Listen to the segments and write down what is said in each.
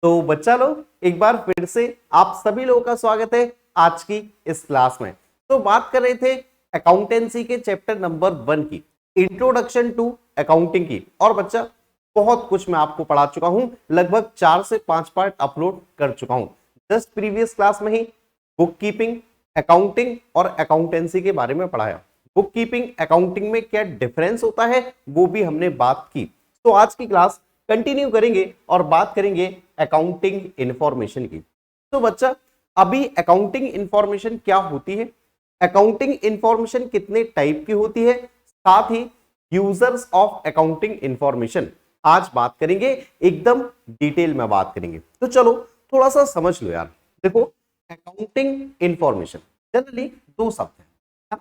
तो बच्चा लोग एक बार फिर से आप सभी लोगों का स्वागत है आज की इस क्लास में। तो बात कर रहे थे अकाउंटेंसी के चैप्टर नंबर 1 की, इंट्रोडक्शन टू अकाउंटिंग की। और बच्चा बहुत कुछ मैं आपको पढ़ा चुका हूं, लगभग 4 से 5 पार्ट अपलोड कर चुका हूं। जस्ट प्रीवियस क्लास में ही बुक कीपिंग, अकाउंटिंग और अकाउंटेंसी के बारे में पढ़ाया। बुक कीपिंग अकाउंटिंग में क्या डिफरेंस होता है वो भी हमने बात की। तो आज की क्लास कंटिन्यू करेंगे और बात करेंगे अकाउंटिंग इंफॉर्मेशन की। तो बच्चा अभी अकाउंटिंग इंफॉर्मेशन क्या होती है, अकाउंटिंग इंफॉर्मेशन कितने टाइप की होती है, साथ ही यूजर्स ऑफ अकाउंटिंग इंफॉर्मेशन आज बात करेंगे, एकदम डिटेल में बात करेंगे। तो चलो थोड़ा सा समझ लो यार। देखो अकाउंटिंग इंफॉर्मेशन जनरली दो शब्द है,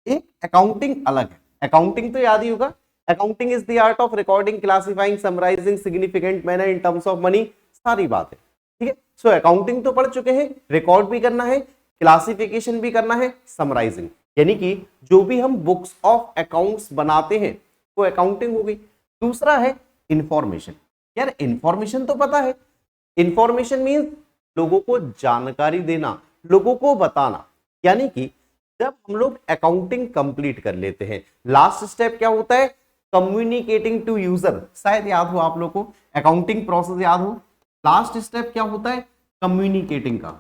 एक अकाउंटिंग अलग है। अकाउंटिंग तो याद ही होगा, accounting is the art of recording, classifying, summarising significant manner in terms of money, सारी बात है। ठीक है, सो अकाउंटिंग तो पढ़ चुके हैं, रिकॉर्ड भी करना है, क्लासिफिकेशन भी करना है, समराइजिंग, यानी कि जो भी हम बुक्स ऑफ अकाउंट्स बनाते हैं वो अकाउंटिंग हो गई। दूसरा है इंफॉर्मेशन। यार इंफॉर्मेशन तो पता है, इंफॉर्मेशन मींस लोगों को जानकारी देना, लोगों को बताना। यानी कि जब हम लोग अकाउंटिंग कंप्लीट कर लेते हैं, लास्ट स्टेप क्या होता है, कम्युनिकेटिंग टू यूजर। शायद याद हो आप लोग को, अकाउंटिंग प्रोसेस याद हो, लास्ट स्टेप क्या होता है, कम्युनिकेटिंग का।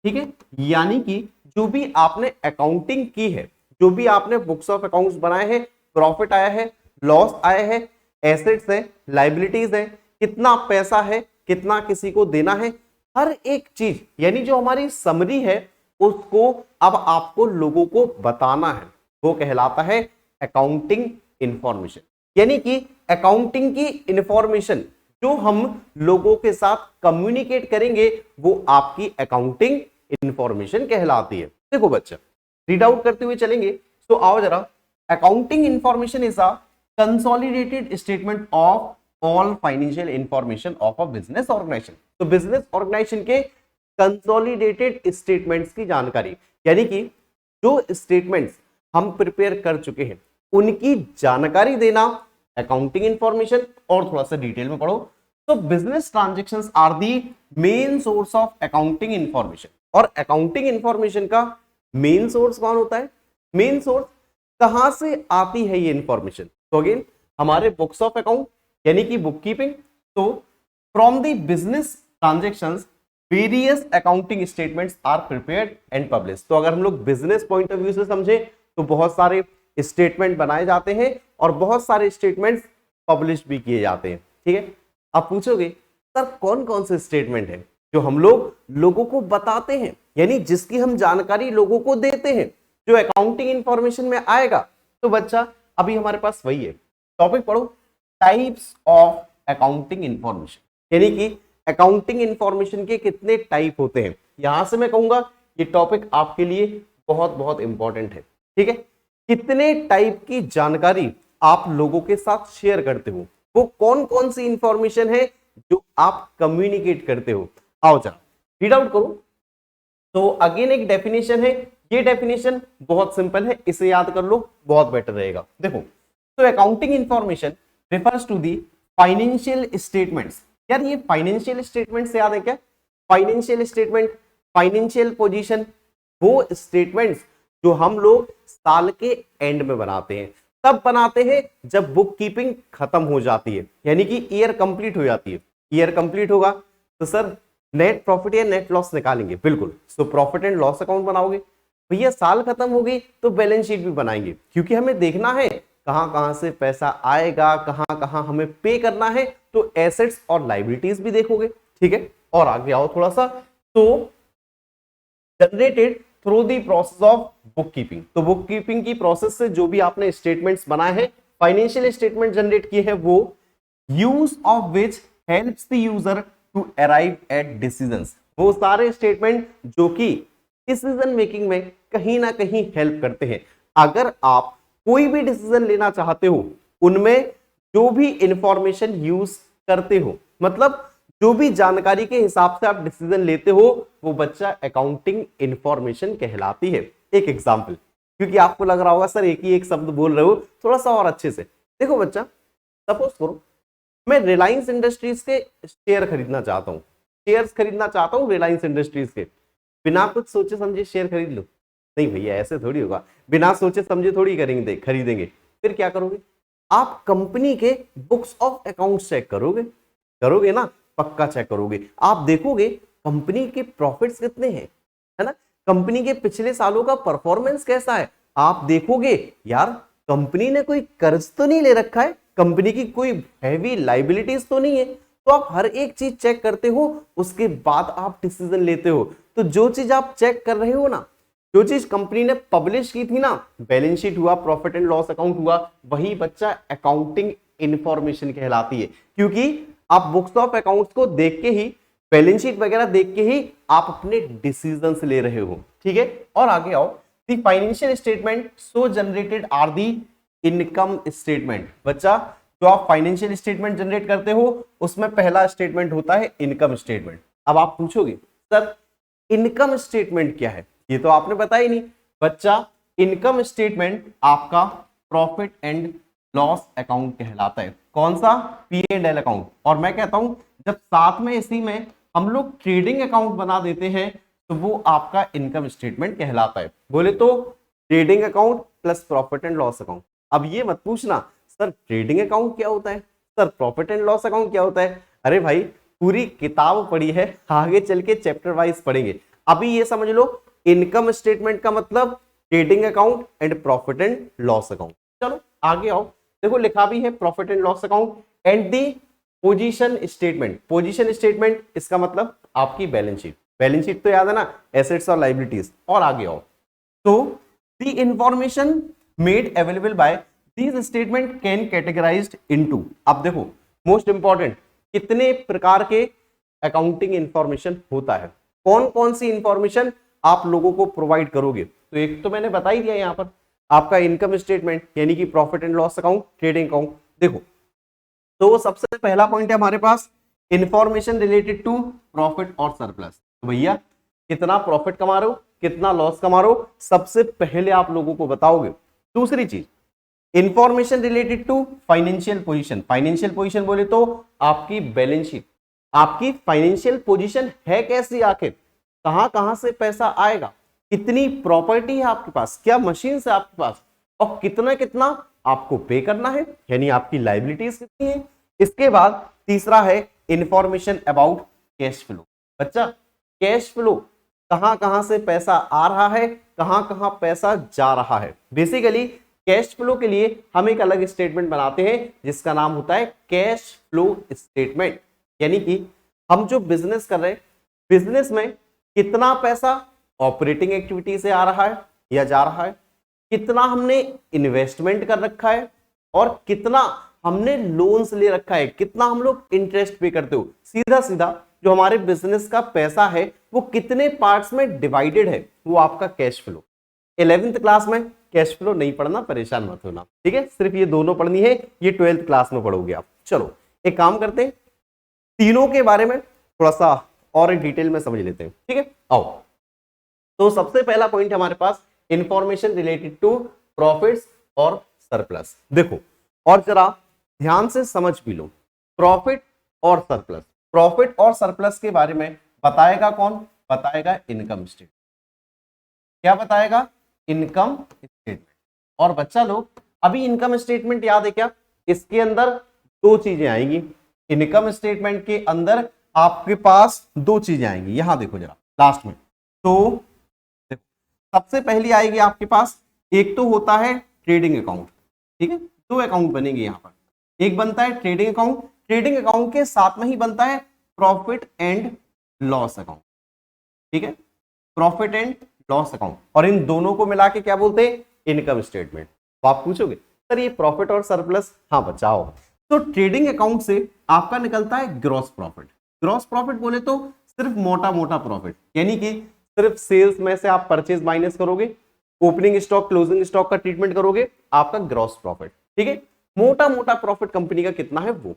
ठीक है, यानी कि जो भी आपने अकाउंटिंग की है, जो भी आपने बुक्स ऑफ अकाउंट्स बनाए हैं, प्रॉफिट आया है, लॉस आया है, एसेट्स है, लाइबिलिटीज है, कितना पैसा है, कितना किसी को देना है, हर एक चीज यानी जो हमारी समरी है उसको अब आपको लोगों को बताना है, वो कहलाता है अकाउंटिंग इंफॉर्मेशन। यानी कि अकाउंटिंग की इंफॉर्मेशन जो हम लोगों के साथ कम्युनिकेट करेंगे वो आपकी अकाउंटिंग इंफॉर्मेशन कहलाती है। देखो बच्चा रीड आउट करते हुए चलेंगे, तो आओ जरा। Accounting information is a consolidated statement of all financial information of a business organisation. तो बिजनेस ऑर्गेनाइजेशन के कंसोलिडेटेड स्टेटमेंट्स की जानकारी, यानी कि जो स्टेटमेंट्स हम प्रिपेयर कर चुके हैं उनकी जानकारी देना अकाउंटिंग इंफॉर्मेशन। और थोड़ा सा डिटेल में पढ़ो तो business transactions are the main source of accounting information. और अकाउंटिंग इंफॉर्मेशन का मेन सोर्स कौन होता है, मेन सोर्स कहां से आती है ये इंफॉर्मेशन, तो अगेन हमारे बुक्स ऑफ अकाउंट यानी कि बुक कीपिंग। तो from the business transactions various accounting statements are prepared and publish. तो अगर हम लोग बिजनेस पॉइंट ऑफ व्यू से समझे तो बहुत सारे स्टेटमेंट बनाए जाते हैं और बहुत सारे स्टेटमेंट्स पब्लिश भी किए जाते हैं। ठीक है, आप पूछोगे सर कौन कौन से स्टेटमेंट है जो हम लोग लोगों को बताते हैं, यानी जिसकी हम जानकारी लोगों को देते हैं, जो अकाउंटिंग इंफॉर्मेशन में आएगा। तो बच्चा अभी हमारे पास वही है, टॉपिक पढ़ो, टाइप्स ऑफ अकाउंटिंग इंफॉर्मेशन। यानी कि अकाउंटिंग इंफॉर्मेशन के कितने टाइप होते हैं। यहां से मैं कहूंगा ये टॉपिक आपके लिए बहुत बहुत इंपॉर्टेंट है। ठीक है, कितने टाइप की जानकारी आप लोगों के साथ शेयर करते हो, वो कौन कौन सी इंफॉर्मेशन है जो आप कम्युनिकेट करते हो। आओ जरा रीड आउट करो। तो अगेन एक डेफिनेशन है, ये डेफिनेशन बहुत सिंपल है, इसे याद कर लो, बहुत बेटर रहेगा। देखो तो accounting information refers to the financial statements. यार ये फाइनेंशियल स्टेटमेंट से याद है क्या, फाइनेंशियल स्टेटमेंट, फाइनेंशियल पोजीशन, वो स्टेटमेंट्स जो हम लोग साल के एंड में बनाते हैं। तब बनाते हैं जब बुक कीपिंग खत्म हो जाती है, यानी कि ईयर कंप्लीट हो जाती है। ईयर कंप्लीट होगा तो सर नेट प्रॉफिट या नेट लॉस निकालेंगे, बिल्कुल। तो प्रॉफिट एंड लॉस अकाउंट बनाओगे। भैया साल खत्म हो गई तो बैलेंस शीट भी बनाएंगे, क्योंकि हमें देखना है कहां कहां से पैसा आएगा, कहां कहां हमें पे करना है। तो एसेट्स और लाइबिलिटीज भी देखोगे। ठीक है, और आगे आओ थोड़ा सा। तो generated through the process of book keeping. तो बुक कीपिंग की प्रोसेस से जो भी आपने स्टेटमेंट्स बनाए हैं, फाइनेंशियल स्टेटमेंट जनरेट किए हैं, वो use of which helps the user to arrive at decisions. वो सारे स्टेटमेंट जो कि डिसीजन मेकिंग में कहीं ना कहीं हेल्प करते हैं। अगर आप कोई भी डिसीजन लेना चाहते हो, उनमें जो भी इंफॉर्मेशन यूज करते हो, मतलब जो भी जानकारी के हिसाब से आप डिसीजन लेते हो, वो बच्चा अकाउंटिंग इंफॉर्मेशन कहलाती है। एक एग्जांपल, क्योंकि आपको लग रहा होगा सर एक ही एक शब्द बोल रहे हो, थोड़ा सा और अच्छे से देखो बच्चा। सपोज करो मैं रिलायंस इंडस्ट्रीज के शेयर खरीदना चाहता हूँ, शेयर्स खरीदना चाहता हूँ रिलायंस इंडस्ट्रीज के, बिना कुछ सोचे समझे शेयर खरीद लो? नहीं भैया, ऐसे थोड़ी होगा, बिना सोचे समझे थोड़ी करेंगे खरीदेंगे। फिर क्या करोगे? आप कंपनी के बुक्स ऑफ अकाउंट्स चेक करोगे, करोगे ना, पक्का चेक करोगे। आप देखोगे कंपनी के प्रॉफिट्स कितने हैं, है ना, कंपनी के पिछले सालों का परफॉर्मेंस कैसा है। आप देखोगे यार कंपनी ने कोई कर्ज तो नहीं ले रखा है, कंपनी की कोई हैवी लाइबिलिटीज तो नहीं है। तो आप हर एक चीज चेक करते हो, उसके बाद आप डिसीजन लेते हो। तो जो चीज आप चेक कर रहे हो ना, जो चीज कंपनी ने पब्लिश की थी ना, बैलेंस शीट हुआ, प्रॉफिट एंड लॉस अकाउंट हुआ, वही बच्चा अकाउंटिंग इंफॉर्मेशन कहलाती है। क्योंकि आप बुक्स ऑफ अकाउंट्स को देख के ही, बैलेंस शीट वगैरह देख के ही आप अपने डिसीजंस ले रहे हो, ठीक है। और आगे आओ, the financial statement so generated are the income statement. बच्चा जो आप फाइनेंशियल स्टेटमेंट जनरेट करते हो उसमें पहला स्टेटमेंट होता है इनकम स्टेटमेंट। अब आप पूछोगे सर इनकम स्टेटमेंट क्या है, ये तो आपने बताया ही नहीं। बच्चा इनकम स्टेटमेंट आपका प्रॉफिट एंड लॉस अकाउंट कहलाता है। कौन सा? P&L account. और मैं कहता हूं जब साथ में इसी में हम लोग ट्रेडिंग अकाउंट बना देते हैं तो वो आपका इनकम स्टेटमेंट कहलाता है। बोले तो trading account plus profit and loss account. अब ये मत पूछना सर ट्रेडिंग अकाउंट क्या होता है, sir profit and loss account क्या होता है। अरे भाई पूरी किताब पढ़ी है, आगे चल के चैप्टर वाइज पढ़ेंगे। अभी ये समझ लो इनकम स्टेटमेंट का मतलब trading account and profit and loss account. चलो आगे आओ, देखो लिखा भी है profit and loss account and the position statement. Position statement इसका मतलब आपकी बैलेंस शीट। बैलेंस शीट तो याद है ना, एसेट्स और लायबिलिटीज। और आगे आओ, तो the information made available by these statement can categorised into. अब देखो मोस्ट इंपॉर्टेंट, कितने प्रकार के अकाउंटिंग इंफॉर्मेशन होता है, कौन कौन सी इंफॉर्मेशन आप लोगों को प्रोवाइड करोगे। तो एक तो मैंने बता ही दिया यहाँ पर, आपका इनकम स्टेटमेंट यानी कि profit and loss account, trading account. देखो तो सबसे पहला पॉइंट है हमारे पास इंफॉर्मेशन रिलेटेड टू प्रॉफिट और सरप्लस। तो भैया कितना प्रॉफिट कमा रहे हो, कितना लॉस कमा रहे हो, सबसे पहले आप लोगों को बताओगे। दूसरी चीज information related to financial position. Financial position बोले तो आपकी बैलेंस शीट, आपकी फाइनेंशियल पोजीशन है कैसी, आखिर कहां कहां से पैसा आएगा, कितनी प्रॉपर्टी है आपके पास, क्या मशीन है आपके पास, और कितना कितना आपको पे करना है, यानी आपकी लायबिलिटीज कितनी है। इसके बाद तीसरा है इंफॉर्मेशन अबाउट कैश फ्लो। बच्चा कैश फ्लो कहां कहां से पैसा आ रहा है, कहां कहां पैसा जा रहा है। बेसिकली कैश फ्लो के लिए हम एक अलग स्टेटमेंट बनाते हैं जिसका नाम होता है कैश फ्लो स्टेटमेंट। यानी कि हम जो बिजनेस कर रहे हैं, बिजनेस में कितना पैसा ऑपरेटिंग एक्टिविटी से आ रहा है या जा रहा है, कितना हमने इन्वेस्टमेंट कर रखा है, और कितना हमने लोन्स ले रखा है, कितना हम लोग इंटरेस्ट पे करते हो। सीधा सीधा जो हमारे बिजनेस का पैसा है वो कितने पार्ट्स में डिवाइडेड है, वो आपका कैश फ्लो। 11th क्लास में कैश फ्लो नहीं पढ़ना, परेशान मत होना, ठीक है, सिर्फ ये दोनों पढ़नी है, ये 12th क्लास में पढ़ोगे आप। चलो एक काम करते हैं, तीनों के बारे में थोड़ा सा और डिटेल में समझ लेते हैं, ठीक है। आओ, तो सबसे पहला पॉइंट हमारे पास इंफॉर्मेशन रिलेटेड टू प्रॉफिट्स और सरप्लस। देखो और जरा ध्यान से समझ भी लो, प्रॉफिट और सरप्लस। प्रॉफिट और सरप्लस के बारे में बताएगा कौन? बताएगा इनकम स्टेटमेंट। क्या बताएगा? Income statement. और बच्चा लोग अभी इनकम स्टेटमेंट याद है क्या? इसके अंदर दो चीजें आएंगी। इनकम स्टेटमेंट के अंदर आपके पास दो चीजें आएंगी, यहां देखो जरा लास्ट में। तो सबसे पहली आएगी आपके पास, एक तो होता है ट्रेडिंग अकाउंट, ठीक है, दो अकाउंट बनेंगे यहां पर। एक बनता है ट्रेडिंग अकाउंट, ट्रेडिंग अकाउंट के साथ में ही बनता है प्रॉफिट एंड लॉस अकाउंट, ठीक है, प्रॉफिट एंड लॉस अकाउंट। और इन दोनों को मिला के क्या बोलते हैं? Income statement. तो आप पूछोगे सर ये प्रॉफिट और सरप्लस, हाँ बचाओ। तो ट्रेडिंग अकाउंट से आपका निकलता है ग्रॉस प्रॉफिट। ग्रॉस प्रॉफिट बोले तो सिर्फ मोटा मोटा प्रॉफिट, यानी कि सिर्फ सेल्स में से आप परचेज माइनस करोगे, ओपनिंग स्टॉक क्लोजिंग स्टॉक का ट्रीटमेंट करोगे, आपका ग्रॉस प्रॉफिट, ठीक है। मोटा मोटा प्रॉफिट कंपनी का कितना है वो,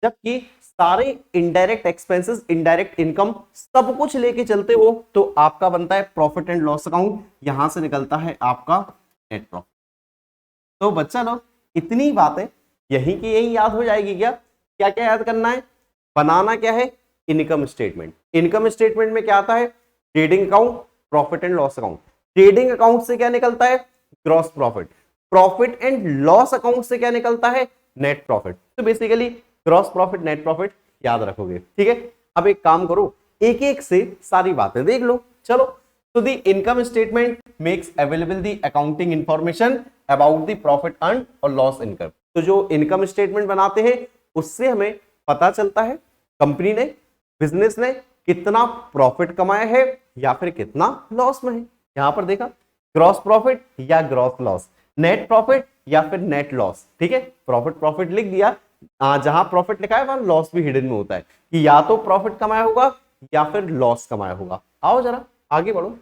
जबकि सारे इनडायरेक्ट एक्सपेंसेस, इनडायरेक्ट इनकम सब कुछ लेके चलते हो तो आपका बनता है प्रॉफिट एंड लॉस अकाउंट, यहां से निकलता है आपका नेट प्रॉफिट। तो बच्चा लोग इतनी बातें यहीं की यहीं याद हो जाएगी क्या? क्या क्या याद करना है, बनाना क्या है, इनकम स्टेटमेंट। इनकम स्टेटमेंट में क्या आता है, trading account, profit and loss account. Trading account से क्या निकलता है, gross profit. Profit and loss account से क्या निकलता है, नेट प्रॉफिट। तो basically gross profit, net profit याद रखोगे, ठीक है। अब एक काम करो, एक एक से सारी बातें देख लो, चलो। तो the income statement makes available the accounting information about the profit earn और लॉस इनकम। तो जो इनकम स्टेटमेंट बनाते हैं उससे हमें पता चलता है कंपनी ने, बिजनेस ने कितना प्रॉफिट कमाया है या फिर कितना लॉस में है। यहां पर देखा, ग्रॉस प्रॉफिट या ग्रॉस लॉस, नेट प्रॉफिट या फिर नेट लॉस, ठीक है। प्रॉफिट लिख दिया, जहां प्रॉफिट लिखा है वहां लॉस भी हिडन में होता है कि या तो प्रॉफिट कमाया होगा या फिर लॉस कमाया होगा। आओ जरा आगे बढ़ो।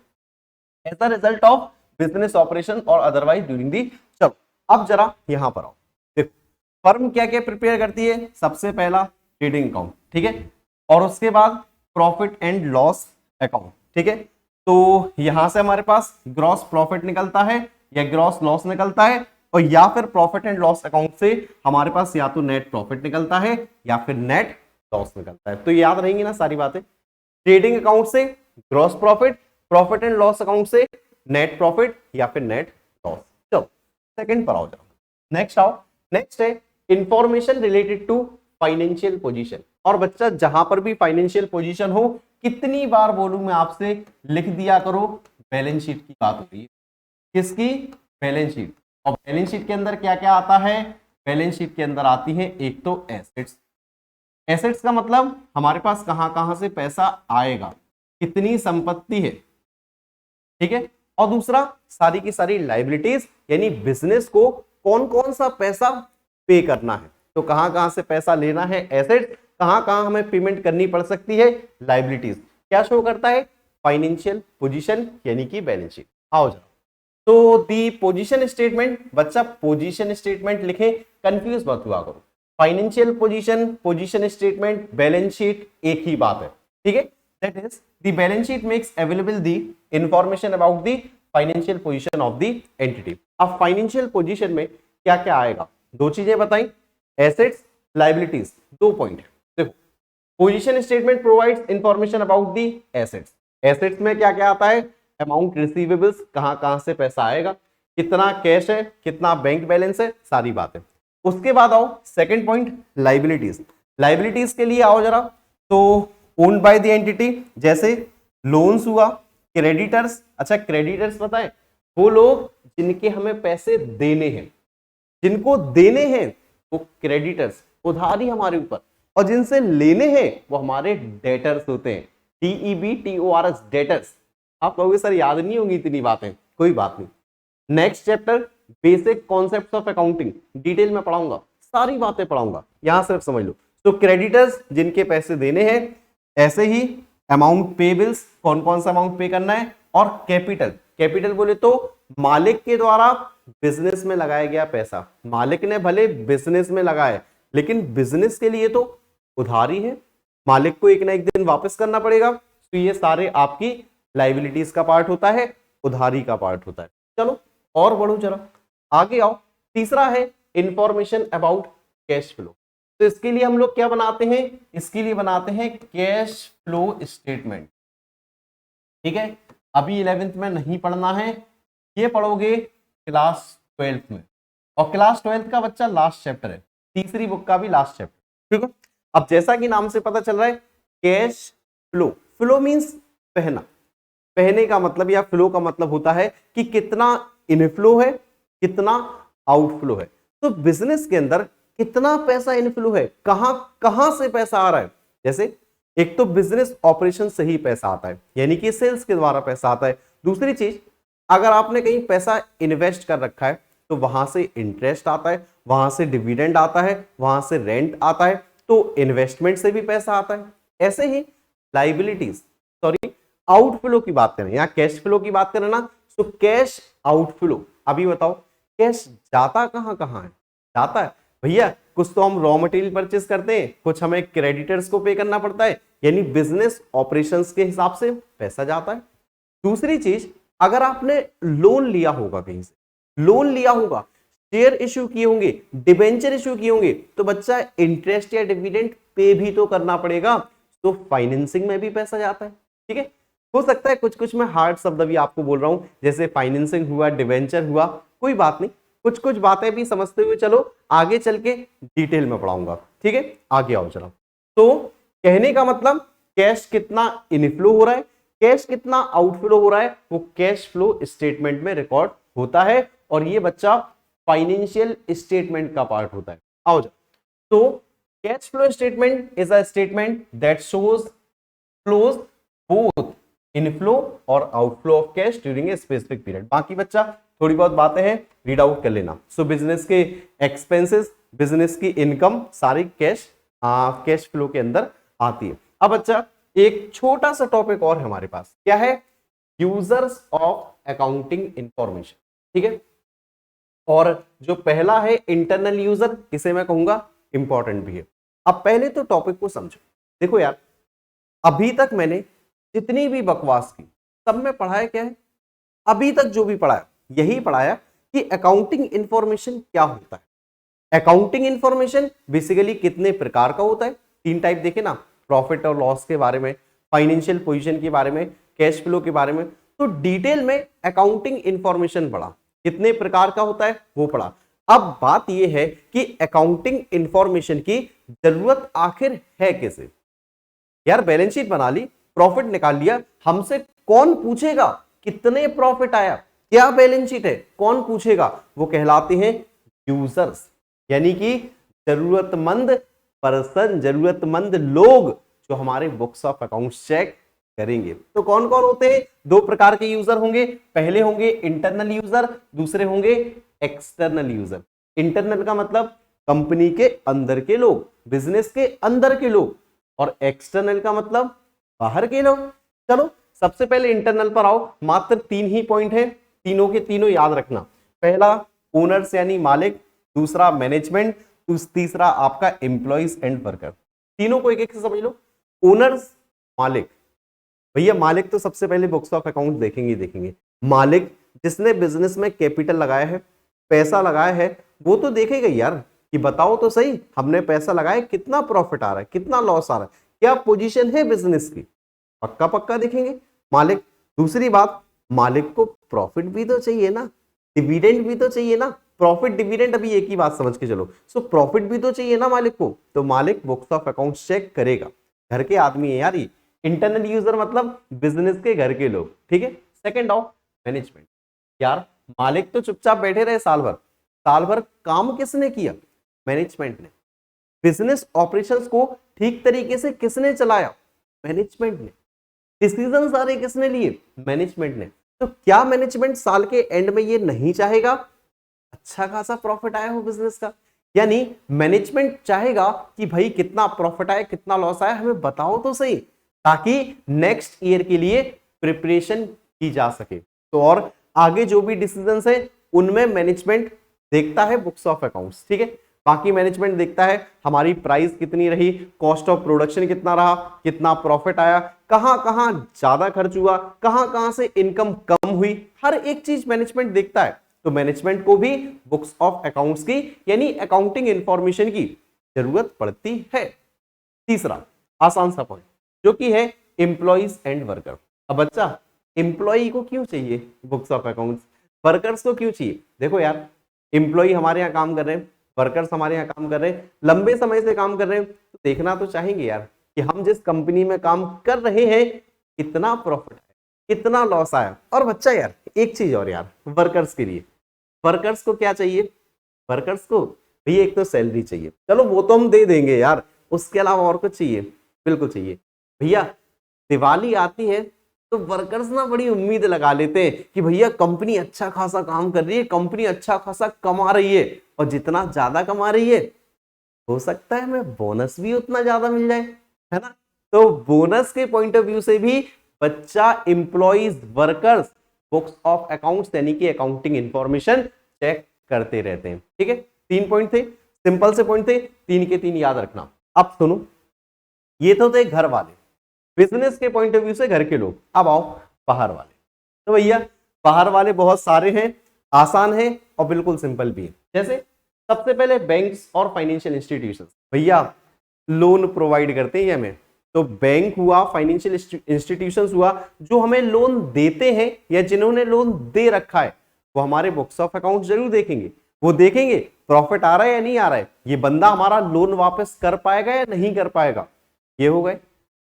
As a result of business operation और अदरवाइज ड्यूरिंग दी। चलो अब जरा यहां पर आओ, देखो फर्म क्या क्या प्रिपेयर करती है। सबसे पहला ट्रेडिंग अकाउंट, ठीक है, और उसके बाद प्रॉफिट एंड लॉस अकाउंट, ठीक है। तो यहां से हमारे पास ग्रॉस प्रॉफिट निकलता है या ग्रॉस लॉस निकलता है, और या फिर प्रॉफिट एंड लॉस अकाउंट से हमारे पास या तो नेट प्रॉफिट निकलता है या फिर नेट लॉस निकलता है। तो याद रहेंगी ना सारी बातें, ट्रेडिंग अकाउंट से gross profit, profit and loss account से नेट प्रॉफिट या फिर नेट लॉस। चलो सेकंड पर आओ जाओ, नेक्स्ट आओ। नेक्स्ट है information related to financial position. और बच्चा जहां पर भी फाइनेंशियल पोजीशन हो, कितनी बार बोलूं मैं आपसे, लिख दिया करो बैलेंस शीट की बात हो रही है। किसकी, बैलेंस शीट। और बैलेंस शीट के अंदर क्या क्या आता है, बैलेंस शीट के अंदर आती है एक तो एसेट्स। एसेट्स का मतलब हमारे पास कहां कहां से पैसा आएगा, कितनी संपत्ति है, ठीक है। और दूसरा सारी की सारी लाइबिलिटीज, यानी बिजनेस को कौन कौन सा पैसा पे करना है। तो कहां कहां से पैसा लेना है, एसेट्स, कहां कहां हमें पेमेंट करनी पड़ सकती है, लाइबिलिटीज। क्या शो करता है, फाइनेंशियल पोजीशन यानी कि बैलेंस शीट। आओ जाओ, तो दी पोजीशन स्टेटमेंट, बच्चा पोजीशन स्टेटमेंट लिखे, कंफ्यूज मत हुआ करो। Financial position, position statement, balance sheet एक ही बात है, ठीक है। That is the balance sheet makes available the information about the financial position of the entity. अब फाइनेंशियल पोजीशन में क्या क्या आएगा, दो चीजें बताई, एसेट्स, लाइबिलिटीज, दो पॉइंट है। देखो, position statement provides information about the assets. Assets में क्या क्या आता है, अमाउंट रिसीवेबल्स, कहां कहां से पैसा आएगा, कितना कैश है, कितना बैंक बैलेंस है, सारी बातें। उसके बाद आओ सेकंड पॉइंट, लाइबिलिटीज। लाइबिलिटीज के लिए आओ जरा, तो ओन्ड बाय द एंटिटी, जैसे लोन्स हुआ, क्रेडिटर्स। अच्छा क्रेडिटर्स पता है, वो लोग जिनके हमें पैसे देने हैं, जिनको देने हैं वो क्रेडिटर्स, उधारी हमारे ऊपर, और जिनसे लेने हैं वो हमारे डेटर्स होते हैं, DEBTORS, डेटर्स। आप कहोगे सर याद नहीं होंगी इतनी बातें, कोई बात नहीं। Next chapter basic concepts of accounting, detail में पढ़ाऊंगा, सारी बातें पढ़ाऊंगा, यहां सिर्फ समझ लो। तो क्रेडिटर्स जिनके पैसे देने हैं, ऐसे ही अमाउंट पेबल्स, कौन कौन सा अमाउंट पे करना है, और कैपिटल। कैपिटल बोले तो मालिक के द्वारा बिजनेस में लगाया गया पैसा, मालिक ने भले बिजनेस में लगाया लेकिन बिजनेस के लिए तो उधारी है, मालिक को एक ना एक दिन वापस करना पड़ेगा। तो ये सारे आपकी लाइबिलिटीज का पार्ट होता है, उधारी का पार्ट होता है। चलो और बढ़ो जरा आगे आओ। तीसरा है इंफॉर्मेशन अबाउट कैश फ्लो। तो इसके लिए हम लोग क्या बनाते हैं, इसके लिए बनाते हैं कैश फ्लो स्टेटमेंट, ठीक है। अभी 11th में नहीं पढ़ना है, ये पढ़ोगे क्लास 12th में, और क्लास 12th का बच्चा लास्ट चैप्टर है, तीसरी बुक का भी लास्ट चैप्टर, ठीक है। अब जैसा कि नाम से पता चल रहा है कैश फ्लो, फ्लो मींस बहना, बहने का मतलब या फ्लो का मतलब होता है कि कितना इनफ्लो है, कितना आउटफ्लो है। तो बिजनेस के अंदर कितना पैसा इनफ्लो है, कहां कहां से पैसा आ रहा है। जैसे एक तो बिजनेस ऑपरेशन से ही पैसा आता है, यानी कि सेल्स के द्वारा पैसा आता है। दूसरी चीज, अगर आपने कहीं पैसा इन्वेस्ट कर रखा है तो वहां से इंटरेस्ट आता है, वहां से डिविडेंड आता है, वहां से रेंट आता है, तो इन्वेस्टमेंट से भी पैसा आता है। ऐसे ही लाइबिलिटीज, सॉरी आउटफ्लो की बात करें, यहाँ कैश फ्लो की बात करें ना, तो कैश आउटफ्लो। अभी बताओ कैश जाता कहां कहां है, जाता है भैया कुछ तो हम रॉ मटेरियल परचेस करते हैं, कुछ हमें क्रेडिटर्स को पे करना पड़ता है, यानी बिजनेस ऑपरेशंस के हिसाब से पैसा जाता है। दूसरी चीज, अगर आपने लोन लिया होगा, कहीं से लोन लिया होगा, शेयर इश्यू किए होंगे, डिबेंचर इश्यू किए होंगे, तो बच्चा इंटरेस्ट या डिविडेंड पे भी तो करना पड़ेगा, तो फाइनेंसिंग में भी पैसा जाता है। ठीक है, हो सकता है कुछ कुछ मैं हार्ड शब्द भी आपको बोल रहा हूं, जैसे फाइनेंसिंग हुआ, डिबेंचर हुआ, कोई बात नहीं, कुछ कुछ बातें भी समझते हुए चलो, आगे चल के डिटेल में पढ़ाऊंगा। ठीक है, आगे आओ चलो। तो कहने का मतलब कैश कितना इनफ्लो हो रहा है, कैश कितना आउटफ्लो हो रहा है, वो कैश फ्लो स्टेटमेंट में रिकॉर्ड होता है, और ये बच्चा फाइनेंशियल स्टेटमेंट का पार्ट होता है। आओ जाओ। तो cash flow statement is a statement that shows flows both inflow और outflow of cash during a specific period. बाकी बच्चा थोड़ी बहुत बातें हैं, रीड आउट कर लेना। सो बिजनेस के एक्सपेंसेस, बिजनेस की इनकम सारी कैश फ्लो के अंदर आती है। अब बच्चा एक छोटा सा टॉपिक और है हमारे पास, क्या है, यूजर्स ऑफ अकाउंटिंग इंफॉर्मेशन। ठीक है, और जो पहला है इंटरनल यूजर, इसे मैं कहूंगा इंपॉर्टेंट भी है। अब पहले तो टॉपिक को समझो। देखो यार, अभी तक मैंने जितनी भी बकवास की, सब में पढ़ाया क्या है, अभी तक जो भी पढ़ाया यही पढ़ाया कि अकाउंटिंग इंफॉर्मेशन क्या होता है। अकाउंटिंग इंफॉर्मेशन बेसिकली कितने प्रकार का होता है, 3 टाइप देखे ना, प्रॉफिट और लॉस के बारे में, फाइनेंशियल पोजीशन के बारे में, कैश फ्लो के बारे में। तो डिटेल में अकाउंटिंग इंफॉर्मेशन पढ़ा, कितने प्रकार का होता है वो पढ़ा। अब बात यह है कि अकाउंटिंग इंफॉर्मेशन की जरूरत आखिर है कैसे। यार बैलेंस शीट बना ली, प्रॉफिट निकाल लिया, हमसे कौन पूछेगा कितने प्रॉफिट आया, क्या बैलेंस शीट है, कौन पूछेगा, वो कहलाते हैं यूजर्स, यानी कि जरूरतमंद पर्सन, जरूरतमंद लोग जो हमारे बुक्स ऑफ अकाउंट्स चेक करेंगे। तो कौन कौन होते हैं, 2 प्रकार के यूजर होंगे, पहले होंगे इंटरनल यूजर, दूसरे होंगे एक्सटर्नल यूजर। इंटरनल का मतलब कंपनी के अंदर के लोग, बिजनेस के अंदर के लोग, और एक्सटर्नल का मतलब बाहर के लोग। चलो सबसे पहले इंटरनल पर आओ, मात्र 3 ही पॉइंट हैं, तीनों के तीनों याद रखना। पहला ओनर्स यानी मालिक, दूसरा मैनेजमेंट, तीसरा आपका एम्प्लॉइज एंड वर्कर। तीनों को एक एक से समझ लो। ओनर्स, मालिक, भैया मालिक तो सबसे पहले बुक्स ऑफ अकाउंट देखेंगे। मालिक जिसने बिजनेस में कैपिटल लगाया है, पैसा लगाया है, वो तो देखेगा यार कि बताओ तो सही, हमने पैसा लगाया, कितना प्रॉफिट आ रहा है, कितना लॉस आ रहा है, क्या पोजीशन है बिजनेस की, पक्का पक्का देखेंगे मालिक। दूसरी बात, मालिक को प्रॉफिट भी तो चाहिए ना, डिविडेंड भी तो चाहिए ना, प्रॉफिट डिविडेंड अभी एक ही बात समझ के चलो। सो प्रॉफिट भी तो चाहिए ना मालिक को, तो मालिक बुक्स ऑफ अकाउंट्स चेक करेगा। घर के आदमी है यार ये। इंटरनल यूजर मतलब बिजनेस के घर के लोग। ठीक है, सेकंड ऑफ मैनेजमेंट। यार मालिक तो चुपचाप बैठे रहे साल भर काम किसने किया, मैनेजमेंट ने। बिजनेस ऑपरेशंस को ठीक तरीके से किसने चलाया, मैनेजमेंट ने। डिसीजन सारे किसने लिए, मैनेजमेंट ने। तो क्या मैनेजमेंट साल के एंड में ये नहीं चाहेगा अच्छा खासा प्रॉफिट आया हो बिजनेस का, यानी मैनेजमेंट चाहेगा कि भाई कितना प्रॉफिट आया, कितना लॉस आया, हमें बताओ तो सही, ताकि नेक्स्ट ईयर के लिए प्रिपरेशन की जा सके। तो और आगे जो भी डिसीजंस है उनमें मैनेजमेंट देखता है बुक्स ऑफ अकाउंट्स। ठीक है, बाकी मैनेजमेंट देखता है हमारी प्राइस कितनी रही, कॉस्ट ऑफ प्रोडक्शन कितना रहा, कितना प्रॉफिट आया, कहां कहां ज्यादा खर्च हुआ, कहां कहां से इनकम कम हुई, हर एक चीज मैनेजमेंट देखता है। तो मैनेजमेंट को भी बुक्स ऑफ अकाउंट्स की यानी अकाउंटिंग इंफॉर्मेशन की जरूरत पड़ती है। तीसरा आसान सा पॉइंट जो कि है एम्प्लॉइज एंड वर्कर। अब बच्चा एम्प्लॉई को क्यों चाहिए बुक्स ऑफ अकाउंट्स, वर्कर्स को क्यों चाहिए। देखो यार, एम्प्लॉई हमारे यहाँ काम कर रहे हैं, वर्कर्स हमारे यहाँ काम कर रहे हैं, लंबे समय से काम कर रहे हैं, तो देखना तो चाहेंगे यार कि हम जिस कंपनी में काम कर रहे हैं कितना प्रॉफिट आया, कितना लॉस आया। और बच्चा यार एक चीज और यार, वर्कर्स के लिए, वर्कर्स को क्या चाहिए, वर्कर्स को भैया एक तो सैलरी चाहिए, चलो वो तो हम दे देंगे यार, उसके अलावा और कुछ चाहिए, बिल्कुल चाहिए भैया। दिवाली आती है तो वर्कर्स ना बड़ी उम्मीद लगा लेते हैं कि भैया कंपनी अच्छा खासा काम कर रही है, कंपनी अच्छा खासा कमा रही है, और जितना ज्यादा कमा रही है हो सकता है हमें बोनस भी उतना ज्यादा मिल जाए, है ना। तो बोनस के पॉइंट ऑफ व्यू से भी बच्चा employees, workers books of accounts यानी कि अकाउंटिंग इंफॉर्मेशन चेक करते रहते हैं। ठीक है, 3 पॉइंट थे, सिंपल से पॉइंट थे, 3 के 3 याद रखना। अब सुनो, ये तो थे घर वाले, बिजनेस के पॉइंट ऑफ व्यू से घर के लोग। अब आओ बाहर वाले। तो भैया बाहर वाले बहुत सारे हैं, आसान है और बिल्कुल सिंपल भी है। जैसे सबसे पहले बैंक्स और फाइनेंशियल इंस्टीट्यूशंस, भैया लोन प्रोवाइड करते हैं हमें, तो बैंक हुआ, फाइनेंशियल इंस्टीट्यूशंस हुआ, जो हमें लोन देते हैं या जिन्होंने लोन दे रखा है, वो हमारे बुक्स ऑफ अकाउंट जरूर देखेंगे। वो देखेंगे प्रॉफिट आ रहा है या नहीं आ रहा है, ये बंदा हमारा लोन वापस कर पाएगा या नहीं कर पाएगा। ये हो गए।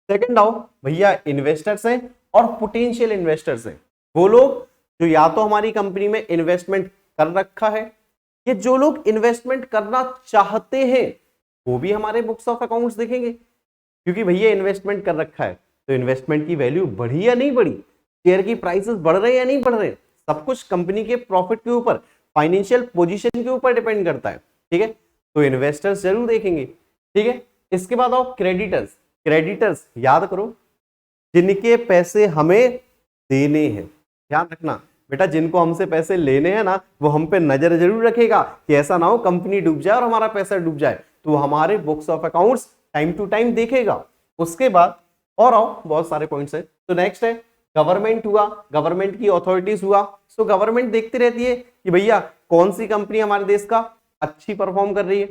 सेकंड आओ भैया, इन्वेस्टर्स हैं और पोटेंशियल इन्वेस्टर्स हैं, वो लोग जो या तो हमारी कंपनी में इन्वेस्टमेंट कर रखा है, ये जो लोग इन्वेस्टमेंट करना चाहते हैं वो भी हमारे बुक्स ऑफ अकाउंट्स देखेंगे। क्योंकि भैया इन्वेस्टमेंट कर रखा है तो इन्वेस्टमेंट की वैल्यू बढ़ी या नहीं बढ़ी, शेयर की प्राइसेस बढ़ रहे या नहीं बढ़ रहे, सब कुछ कंपनी के प्रॉफिट के ऊपर, फाइनेंशियल पोजीशन के ऊपर डिपेंड करता है। ठीक है, तो इन्वेस्टर्स जरूर देखेंगे। ठीक है, इसके बाद आओ क्रेडिटर्स। क्रेडिटर्स याद करो, जिनके पैसे हमें देने हैं। ध्यान रखना बेटा, जिनको हमसे पैसे लेने हैं ना, वो हम पे नजर जरूर रखेगा कि ऐसा ना हो कंपनी डूब जाए और हमारा पैसा डूब जाए, तो हमारे books of accounts time to time देखेगा। उसके बाद और आओ, बहुत सारे पॉइंट्स है। तो नेक्स्ट है गवर्नमेंट हुआ, गवर्नमेंट की अथॉरिटीज हुआ। सो गवर्नमेंट देखती रहती है कि भैया कौन सी कंपनी हमारे देश का अच्छी परफॉर्म कर रही है,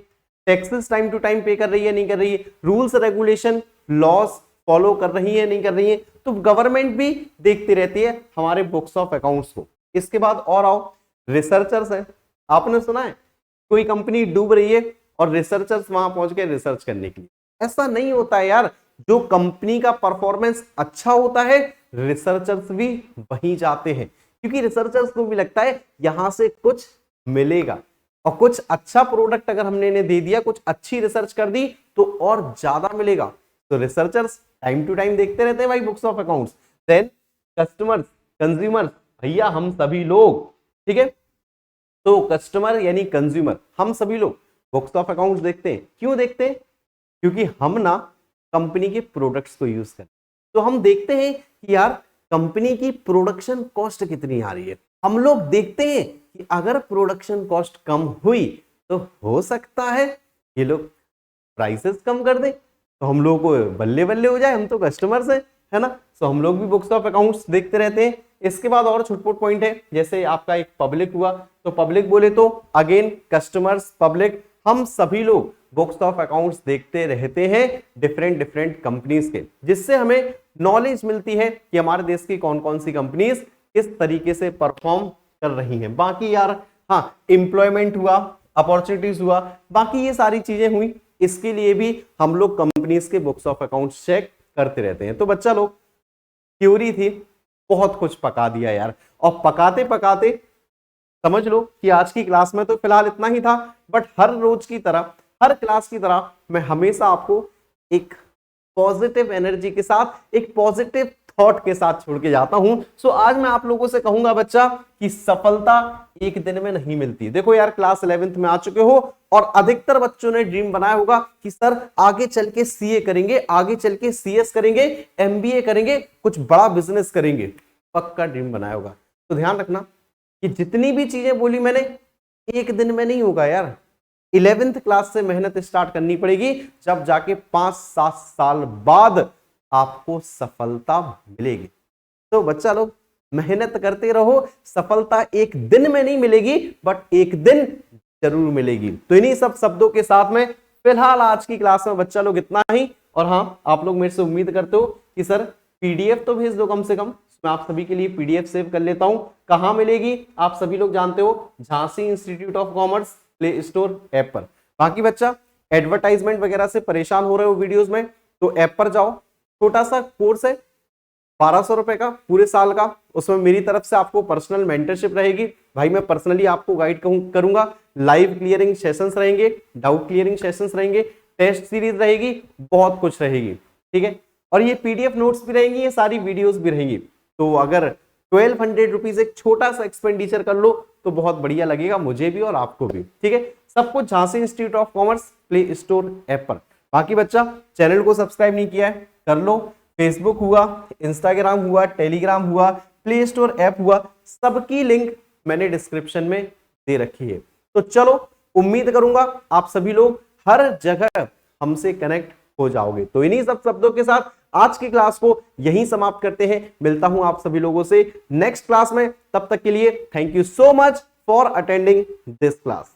टैक्सेस टाइम टू टाइम पे कर रही है नहीं कर रही है, रूल्स रेगुलेशन लॉज फॉलो कर रही है नहीं कर रही है, तो गवर्नमेंट भी देखती रहती है हमारे बुक्स ऑफ अकाउंट्स को। इसके बाद और आओ, रिसर्चर्स है। आपने सुना है कोई कंपनी डूब रही है और रिसर्चर्स वहां पहुंच गए रिसर्च करने के लिए? ऐसा नहीं होता है यार, जो कंपनी का परफॉर्मेंस अच्छा होता है रिसर्चर्स भी वहीं जाते हैं, क्योंकि रिसर्चर्स को भी लगता है यहां से कुछ मिलेगा, और कुछ अच्छा प्रोडक्ट अगर हमने इन्हें दे दिया, कुछ अच्छी रिसर्च कर दी तो और ज्यादा मिलेगा। तो रिसर्चर्स टाइम टू टाइम देखते रहते हैं भाई books of accounts. Then customers, consumers, भैया हम सभी लोग। ठीक है, तो कस्टमर यानी कंज्यूमर, हम सभी लोग बुक्स ऑफ अकाउंट्स देखते हैं। क्यों देखते हैं? क्योंकि हम ना कंपनी के प्रोडक्ट्स को यूज करते हैं, तो हम देखते हैं कि यार कंपनी की प्रोडक्शन कॉस्ट कितनी आ रही है। हम लोग देखते हैं कि अगर प्रोडक्शन कॉस्ट कम हुई तो हो सकता है ये लोग प्राइसेस कम कर दें, तो हम लोग को बल्ले बल्ले हो जाए, हम तो कस्टमर्स हैं, है ना। तो हम लोग भी बुक्स ऑफ अकाउंट्स देखते रहते हैं। इसके बाद और छोटे पॉइंट है, जैसे आपका एक पब्लिक हुआ, तो पब्लिक बोले तो अगेन कस्टमर्स, पब्लिक, हम सभी लोग बुक्स ऑफ अकाउंट्स देखते रहते हैं डिफरेंट डिफरेंट कंपनीज के, जिससे हमें नॉलेज मिलती है कि हमारे देश की कौन कौन सी कंपनीज किस तरीके से परफॉर्म कर रही हैं। बाकी यार हाँ, एम्प्लॉयमेंट हुआ, अपॉर्चुनिटीज हुआ, बाकी ये सारी चीजें हुई, इसके लिए भी हम लोग कंपनीज के बुक्स ऑफ अकाउंट्स चेक करते रहते हैं। तो बच्चा लोग थ्योरी थी, बहुत कुछ पका दिया यार, और पकाते पकाते समझ लो कि आज की क्लास में तो फिलहाल इतना ही था, बट हर रोज की तरह, हर क्लास की तरह मैं हमेशा आपको एक पॉजिटिव एनर्जी के साथ, एक पॉजिटिव थॉट के साथ छोड़ के जाता हूं। सो आज मैं आप लोगों से कहूंगा बच्चा कि सफलता एक दिन में नहीं मिलती। देखो यार, क्लास 11th में आ चुके हो और अधिकतर बच्चों ने ड्रीम बनाया होगा कि सर आगे चल के सीए करेंगे, आगे चल के सीएस करेंगे, एमबीए करेंगे, कुछ बड़ा बिजनेस करेंगे, पक्का ड्रीम बनाया होगा। तो ध्यान रखना कि जितनी भी चीजें बोली मैंने, एक दिन में नहीं होगा यार। 11th क्लास से मेहनत स्टार्ट करनी पड़ेगी, जब जाके 5-7 साल बाद आपको सफलता मिलेगी। तो बच्चा लोग मेहनत करते रहो, सफलता एक दिन में नहीं मिलेगी, बट एक दिन जरूर मिलेगी। तो इन्हीं सब शब्दों के साथ में फिलहाल आज की क्लास में बच्चा लोग इतना ही। और हाँ, आप लोग मेरे से उम्मीद करते हो कि सर पीडीएफ तो भेज दो कम से कम, मैं आप सभी के लिए पीडीएफ सेव कर लेता हूं। कहां मिलेगी आप सभी लोग जानते हो, Jhansi institute of commerce play store app पर। बाकी बच्चा एडवर्टाइजमेंट वगैरह से परेशान हो रहे हो वीडियोस में, तो ऐप पर जाओ, छोटा सा कोर्स है 1200 रुपए का पूरे साल का, उसमें मेरी तरफ से आपको पर्सनल मेंटरशिप रहेगी। भाई मैं पर्सनली आपको गाइड करूंगा, लाइव क्लियरिंग सेशंस रहेंगे, डाउट क्लियरिंग सेशंस रहेंगे, टेस्ट सीरीज रहेगी, बहुत कुछ रहेगी। ठीक है, और ये पीडीएफ नोट्स भी रहेंगी, ये सारी वीडियोस भी रहेंगी। तो अगर 1200 रुपीज एक छोटा सा एक्सपेंडिचर कर लो तो बहुत बढ़िया लगेगा मुझे भी और आपको भी। ठीक है, सब कुछ Jhansi institute of commerce play store app पर। बाकी बच्चा चैनल को सब्सक्राइब नहीं किया है, कर लो। फेसबुक हुआ, इंस्टाग्राम हुआ, टेलीग्राम हुआ, प्ले स्टोर ऐप हुआ, सबकी लिंक मैंने डिस्क्रिप्शन में दे रखी है। तो चलो, उम्मीद करूंगा आप सभी लोग हर जगह हमसे कनेक्ट हो जाओगे। तो इन्हीं सब शब्दों के साथ आज की क्लास को यहीं समाप्त करते हैं। मिलता हूं आप सभी लोगों से नेक्स्ट क्लास में, तब तक के लिए thank you so much for attending this class.